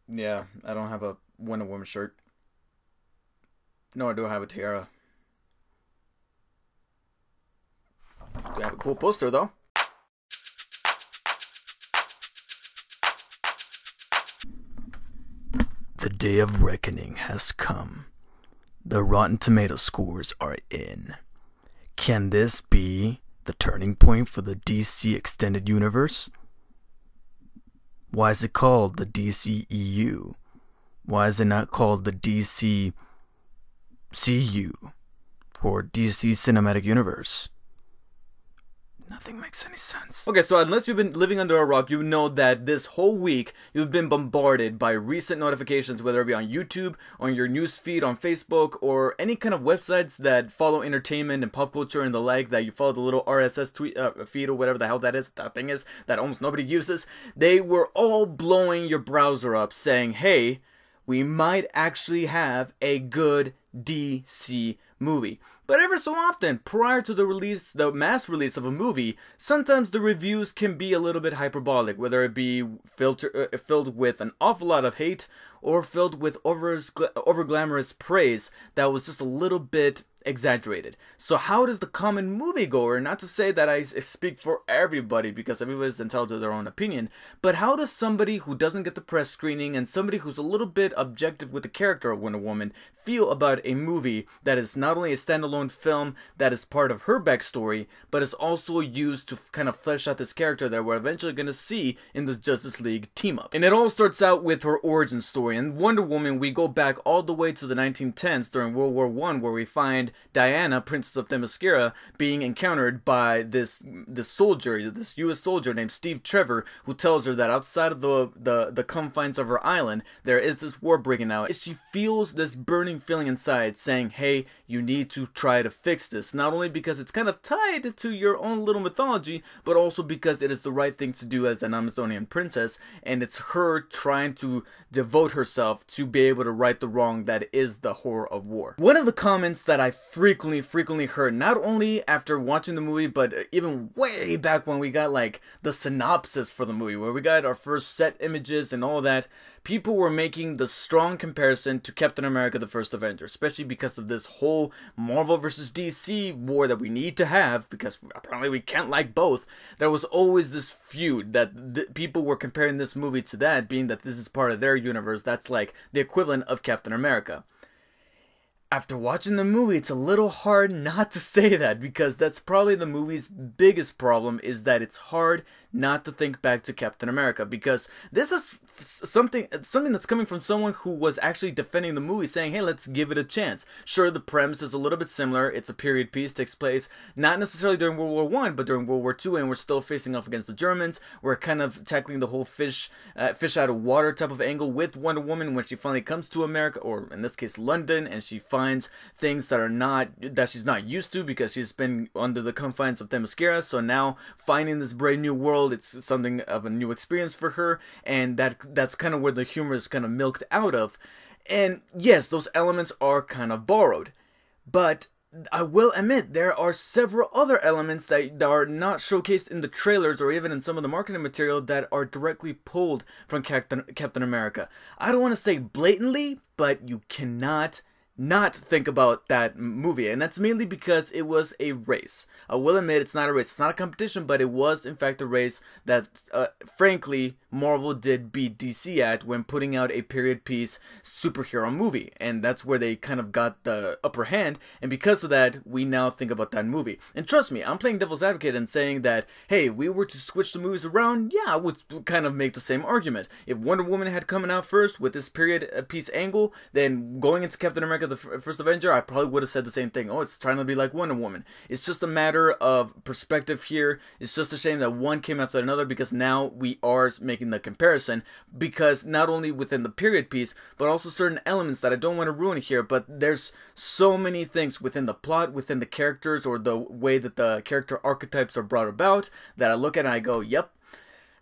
Yeah, I don't have a Wonder Woman shirt. No, I do have a tiara. I have a cool poster though. The day of reckoning has come. The Rotten Tomato scores are in. Can this be the turning point for the DC Extended Universe? Why is it called the DCEU? Why is it not called the DCCU or DC Cinematic Universe? Nothing makes any sense. Okay, so unless you've been living under a rock, you know that this whole week you've been bombarded by recent notifications, whether it be on YouTube, on your news feed, on Facebook, or any kind of websites that follow entertainment and pop culture and the like, that you follow the little RSS tweet feed or whatever the hell that thing is, that almost nobody uses. They were all blowing your browser up saying, hey, we might actually have a good DC movie. But ever so often, prior to the mass release of a movie, sometimes the reviews can be a little bit hyperbolic, whether it be filled with an awful lot of hate or filled with over glamorous praise that was just a little bit exaggerated. So how does the common moviegoer, not to say that I speak for everybody because everybody's entitled to their own opinion, but how does somebody who doesn't get the press screening and somebody who's a little bit objective with the character of Wonder Woman feel about a movie that is not only a standalone film that is part of her backstory, but is also used to kind of flesh out this character that we're eventually going to see in this Justice League team up? And it all starts out with her origin story. In Wonder Woman, we go back all the way to the 1910s during World War I, where we find Diana, Princess of Themyscira, being encountered by this soldier, this U.S. soldier named Steve Trevor, who tells her that outside of the confines of her island, there is this war breaking out. She feels this burning feeling inside saying, hey, you need to try to fix this. Not only because it's kind of tied to your own little mythology, but also because it is the right thing to do as an Amazonian princess, and it's her trying to devote herself to be able to right the wrong that is the horror of war. One of the comments that I frequently heard, not only after watching the movie, but even way back when we got like the synopsis for the movie, where we got our first set images and all that, people were making the strong comparison to Captain America the First Avenger, especially because of this whole Marvel versus DC war that we need to have, because apparently we can't like both. There was always this feud that people were comparing this movie to, that being that this is part of their universe. That's like the equivalent of Captain America. After watching the movie, it's a little hard not to say that, because that's probably the movie's biggest problem, is that it's hard not to think back to Captain America, because this is something that's coming from someone who was actually defending the movie, saying, hey, let's give it a chance. Sure, the premise is a little bit similar. It's a period piece, takes place not necessarily during World War I, but during World War II, and we're still facing off against the Germans. We're kind of tackling the whole fish out of water type of angle with Wonder Woman when she finally comes to America, or in this case London, and she finds things that she's not used to because she's been under the confines of Themyscira. So now finding this brave new world, it's something of a new experience for her, and that's kind of where the humor is kind of milked out of. And yes, those elements are kind of borrowed, but I will admit there are several other elements that are not showcased in the trailers or even in some of the marketing material that are directly pulled from Captain America. I don't want to say blatantly, but you cannot not think about that movie, and that's mainly because it was a race. I will admit it's not a race, it's not a competition, but it was in fact a race that frankly Marvel did beat DC at when putting out a period piece superhero movie, and that's where they kind of got the upper hand, and because of that we now think about that movie. And trust me, I'm playing devil's advocate and saying that, hey, we were to switch the movies around, yeah, I would kind of make the same argument. If Wonder Woman had coming out first with this period piece angle, then going into Captain America the First Avenger, I probably would have said the same thing. Oh, it's trying to be like Wonder Woman. It's just a matter of perspective here. It's just a shame that one came after another, because now we are making the comparison, because not only within the period piece, but also certain elements that I don't want to ruin here, but there's so many things within the plot, within the characters, or the way that the character archetypes are brought about, that I look at and I go, yep,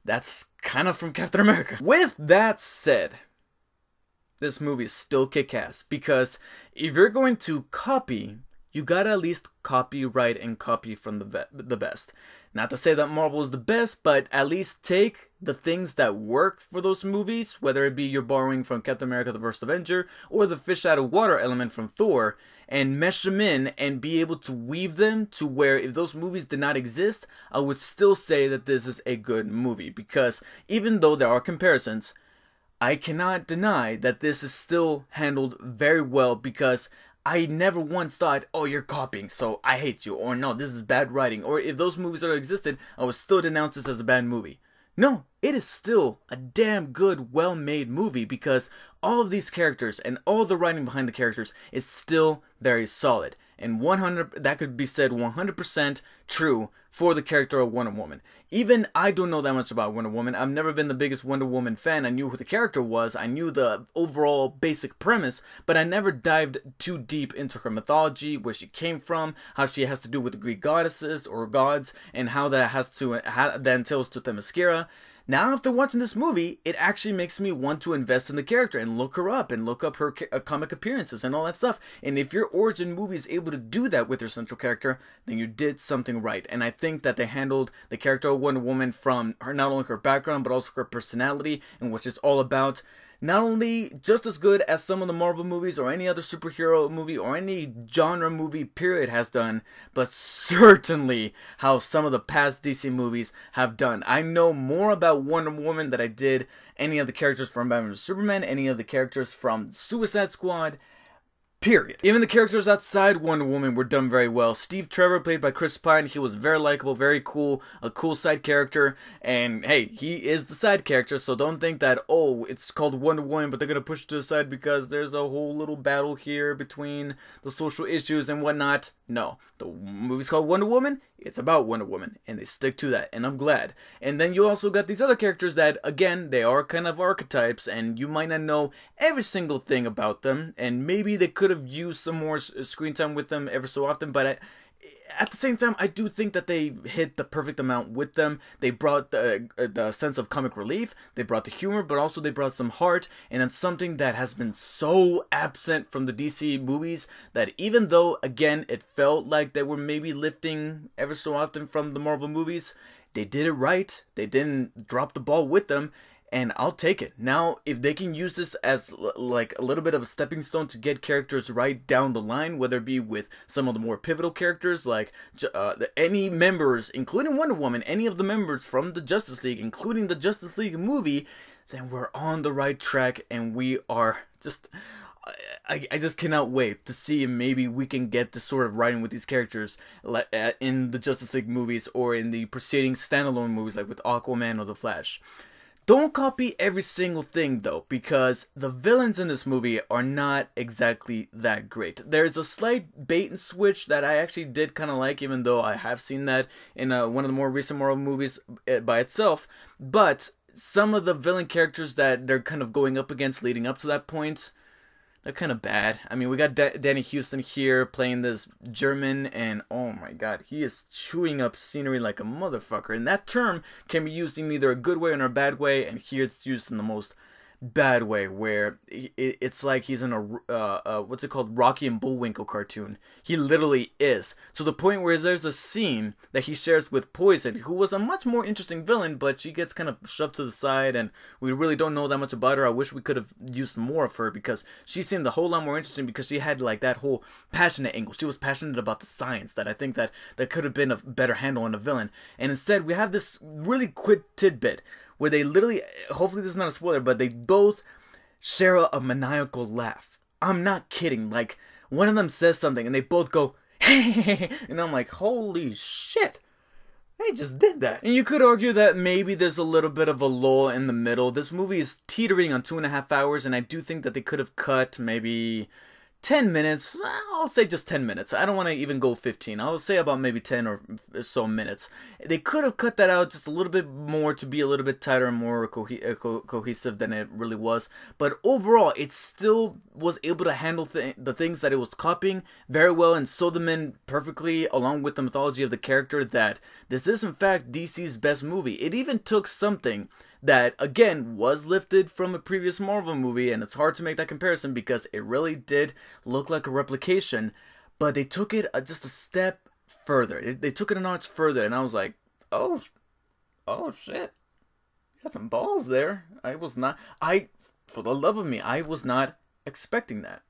that's kind of from Captain America. With that said, this movie is still kick-ass, because if you're going to copy, you gotta at least copyright and copy from the best. Not to say that Marvel is the best, but at least take the things that work for those movies, whether it be you're borrowing from Captain America the First Avenger or the fish out of water element from Thor, and mesh them in and be able to weave them to where if those movies did not exist, I would still say that this is a good movie. Because even though there are comparisons, I cannot deny that this is still handled very well, because I never once thought, oh, you're copying, so I hate you, or no, this is bad writing, or if those movies already existed, I would still denounce this as a bad movie. No, it is still a damn good, well-made movie, because all of these characters and all the writing behind the characters is still very solid. And that could be said 100% true for the character of Wonder Woman. Even I don't know that much about Wonder Woman. I've never been the biggest Wonder Woman fan. I knew who the character was. I knew the overall basic premise, but I never dived too deep into her mythology, where she came from, how she has to do with the Greek goddesses or gods, and how that entails to Themyscira. Now, after watching this movie, it actually makes me want to invest in the character and look her up and look up her comic appearances and all that stuff. And if your origin movie is able to do that with your central character, then you did something right. And I think that they handled the character of Wonder Woman from her, not only her background, but also her personality and what she's all about, not only just as good as some of the Marvel movies or any other superhero movie or any genre movie period has done, but certainly how some of the past DC movies have done. I know more about Wonder Woman than I did any of the characters from Batman vs Superman, any of the characters from Suicide Squad, period. Even the characters outside Wonder Woman were done very well. Steve Trevor, played by Chris Pine, he was very likable, very cool, a cool side character. And hey, he is the side character, so don't think that, oh, it's called Wonder Woman, but they're gonna push it to the side because there's a whole little battle here between the social issues and whatnot. No, the movie's called Wonder Woman. It's about Wonder Woman, and they stick to that, and I'm glad. And then you also got these other characters that, again, they are kind of archetypes, and you might not know every single thing about them, and maybe they could have used some more screen time with them ever so often, but at the same time, I do think that they hit the perfect amount with them. They brought the sense of comic relief, they brought the humor, but also they brought some heart, and it's something that has been so absent from the DC movies that even though, again, it felt like they were maybe lifting ever so often from the Marvel movies, they did it right. They didn't drop the ball with them. And I'll take it. Now, if they can use this as like a little bit of a stepping stone to get characters right down the line, whether it be with some of the more pivotal characters, like any members, including Wonder Woman, any of the members from the Justice League, including the Justice League movie, then we're on the right track, and we are just... I just cannot wait to see if maybe we can get this sort of writing with these characters in the Justice League movies or in the preceding standalone movies like with Aquaman or The Flash. Don't copy every single thing though, because the villains in this movie are not exactly that great. There's a slight bait and switch that I actually did kind of like, even though I have seen that in one of the more recent Marvel movies by itself. But some of the villain characters that they're kind of going up against leading up to that point, they're kind of bad. I mean, we got Danny Houston here playing this German, and oh my god, he is chewing up scenery like a motherfucker. And that term can be used in either a good way or a bad way, and here it's used in the most bad way, where it's like he's in a what's it called, Rocky and Bullwinkle cartoon. He literally is, to the point where there's a scene that he shares with Poison, who was a much more interesting villain, but she gets kind of shoved to the side and we really don't know that much about her. I wish we could have used more of her, because she seemed a whole lot more interesting, because she had like that whole passionate angle. She was passionate about the science that I think that could have been a better handle on a villain. And instead we have this really quick tidbit where they literally, hopefully this is not a spoiler, but they both share a maniacal laugh. I'm not kidding. Like, one of them says something and they both go, hey, and I'm like, holy shit, they just did that. And you could argue that maybe there's a little bit of a lull in the middle. This movie is teetering on 2.5 hours, and I do think that they could have cut maybe 10 minutes, I'll say just 10 minutes. I don't want to even go 15. I'll say about maybe 10 or so minutes. They could have cut that out just a little bit more to be a little bit tighter and more cohesive than it really was. But overall, it still was able to handle the things that it was copying very well and sew them in perfectly, along with the mythology of the character, that this is in fact DC's best movie. It even took something that, again, was lifted from a previous Marvel movie, and it's hard to make that comparison because it really did look like a replication, but they took it just a step further. They took it a notch further, and I was like, Oh shit. You got some balls there. For the love of me, I was not expecting that.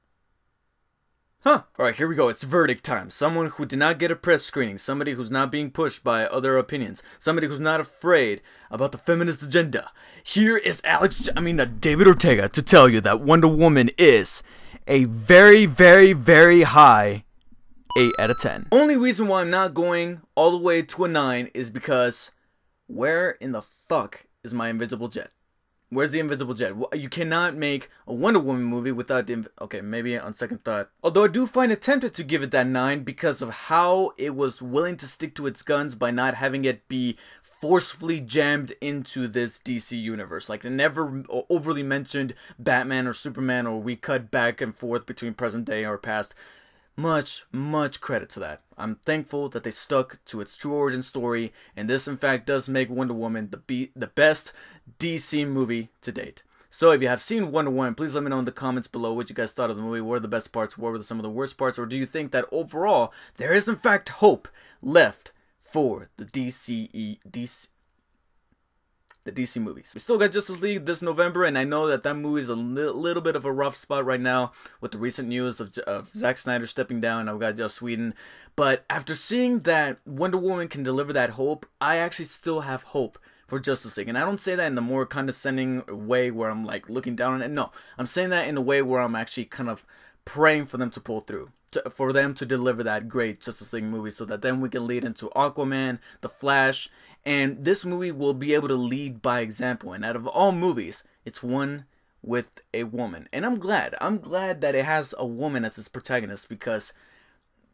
Huh. Alright, here we go. It's verdict time. Someone who did not get a press screening. Somebody who's not being pushed by other opinions. Somebody who's not afraid about the feminist agenda. Here is David Ortega to tell you that Wonder Woman is a very, very, very high 8 out of 10. Only reason why I'm not going all the way to a 9 is because where in the fuck is my Invisible Jet? Where's the Invisible Jet? You cannot make a Wonder Woman movie without the... Okay, maybe on second thought. Although I do find it tempted to give it that 9 because of how it was willing to stick to its guns by not having it be forcefully jammed into this DC universe. Like, they never overly mentioned Batman or Superman, or we cut back and forth between present day or past. Much credit to that. I'm thankful that they stuck to its true origin story, and this in fact does make Wonder Woman the best DC movie to date. So if you have seen Wonder Woman, please let me know in the comments below what you guys thought of the movie. What were the best parts? What were some of the worst parts? Or do you think that overall there is in fact hope left for the DC movies? We still got Justice League this November, and I know that movie is a little bit of a rough spot right now with the recent news of Zack Snyder stepping down. I've got Joss Whedon, but after seeing that Wonder Woman can deliver that hope, I actually still have hope for Justice League. And I don't say that in the more condescending way where I'm like looking down on it. No, I'm saying that in a way where I'm actually kind of praying for them to pull through, for them to deliver that great Justice League movie, so that then we can lead into Aquaman, The Flash, and this movie will be able to lead by example. And out of all movies, it's one with a woman. And I'm glad that it has a woman as its protagonist, because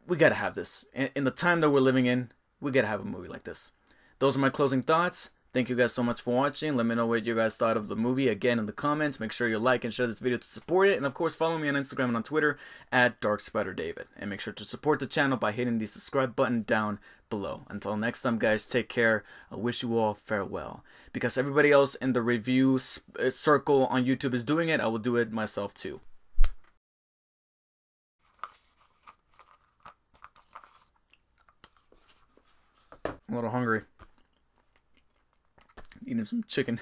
we gotta have this. In the time that we're living in, we gotta have a movie like this. Those are my closing thoughts. Thank you guys so much for watching. Let me know what you guys thought of the movie again in the comments. Make sure you like and share this video to support it. And of course, follow me on Instagram and on Twitter at DarkSpiderDavid. And make sure to support the channel by hitting the subscribe button down below. Until next time, guys, take care. I wish you all farewell. Because everybody else in the review circle on YouTube is doing it, I will do it myself too. I'm a little hungry. Eating some chicken.